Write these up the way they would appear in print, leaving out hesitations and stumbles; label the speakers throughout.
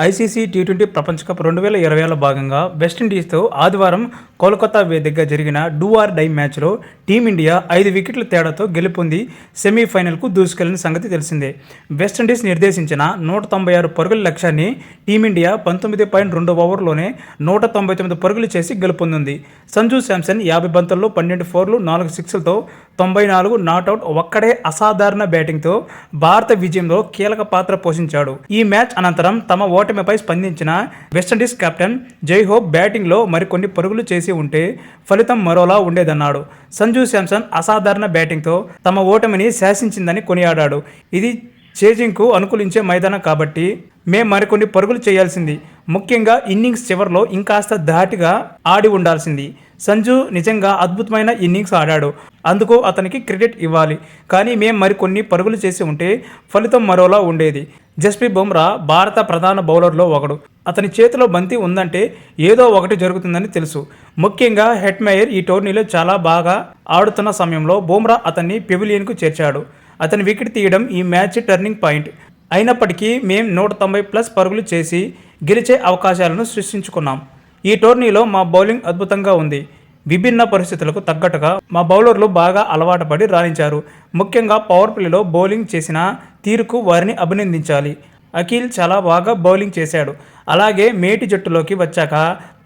Speaker 1: ICC T20 ప్రపంచ cup 2020లో భాగంగా వెస్టిండీస్తో ఆదివారం కోల్కతా వేదికగా జరిగిన డూ ఆర్ డై మ్యాచ్లో టీమిండియా 5 వికెట్ల తేడాతో గెలుపొంది సెమీఫైనల్కు దూసుకెళ్లిన సంగతి తెలిసిందే. వెస్టిండీస్ నిర్దేశించిన 196 పరుగుల లక్ష్యాన్ని టీమిండియా 19.2 ఓవర్లోనే 199 పరుగులు చేసి గెలుపొందింది. సంజు శాంసన్ 50 బంతుల్లో 12 ఫోర్లు 4 సిక్స్లతో 94 నాటౌట్. ఒక్కడే అసాధారణ బ్యాటింగ్తో భారత విజయంలో కీలక పాత్ర పోషించాడు. ఈ మ్యాచ్ అనంతరం తమ ఓటమిపై స్పందించిన వెస్టిండీస్ కెప్టెన్ జై హోప్ బ్యాటింగ్లో మరికొన్ని పరుగులు చేసి ఉంటే ఫలితం మరోలా ఉండేదన్నాడు. సంజు శాంసన్ అసాధారణ బ్యాటింగ్తో తమ ఓటమిని శాసించిందని కొనియాడాడు. ఇది చేజింగ్కు అనుకూలించే మైదానం కాబట్టి మేం మరికొన్ని పరుగులు చేయాల్సింది. ముఖ్యంగా ఇన్నింగ్స్ చివరిలో ఇంకాస్త ధాటిగా ఆడి ఉండాల్సింది. సంజు నిజంగా అద్భుతమైన ఇన్నింగ్స్ ఆడాడు, అందుకు అతనికి క్రెడిట్ ఇవ్వాలి. కానీ మేం మరికొన్ని పరుగులు చేసి ఉంటే ఫలితం మరోలా ఉండేది. జస్ప్రీత్ బుమ్రా భారత ప్రధాన బౌలర్లో ఒకడు. అతని చేతిలో బంతి ఉందంటే ఏదో ఒకటి జరుగుతుందని తెలుసు. ముఖ్యంగా హెట్మేయర్ ఈ టోర్నీలో చాలా బాగా ఆడుతున్న సమయంలో బుమ్రా అతన్ని పెవిలియన్కు చేర్చాడు. అతని వికెట్ తీయడం ఈ మ్యాచ్ టర్నింగ్ పాయింట్. అయినప్పటికీ మేం 190+ పరుగులు చేసి గెలిచే అవకాశాలను సృష్టించుకున్నాం. ఈ టోర్నీలో మా బౌలింగ్ అద్భుతంగా ఉంది. విభిన్న పరిస్థితులకు తగ్గట్టుగా మా బౌలర్లు బాగా అలవాటు పడి రాణించారు. ముఖ్యంగా పవర్ ప్లేలో బౌలింగ్ చేసిన తీరుకు వారిని అభినందించాలి. అఖిల్ చాలా బాగా బౌలింగ్ చేశాడు. అలాగే మేటి జట్టులోకి వచ్చాక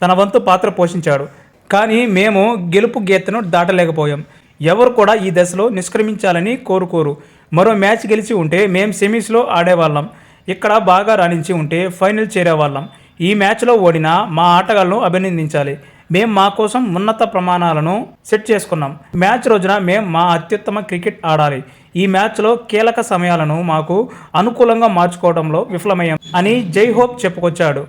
Speaker 1: తన వంతు పాత్ర పోషించాడు. కానీ మేము గెలుపు గీతను దాటలేకపోయాం. ఎవరు కూడా ఈ దశలో నిష్క్రమించాలని కోరుకోరు. మరో మ్యాచ్ గెలిచి ఉంటే మేం సెమీస్లో ఆడేవాళ్ళం. ఇక్కడ బాగా రాణించి ఉంటే ఫైనల్ చేరేవాళ్ళం. ఈ మ్యాచ్లో ఓడిన మా ఆటగాళ్లను అభినందించాలి. మేం మా కోసం ఉన్నత ప్రమాణాలను సెట్ చేసుకున్నాం. మ్యాచ్ రోజున మేం మా అత్యుత్తమ క్రికెట్ ఆడాలి. ఈ మ్యాచ్లో కీలక సమయాలను మాకు అనుకూలంగా మార్చుకోవడంలో విఫలమయ్యాం అని జై హోప్ చెప్పుకొచ్చాడు.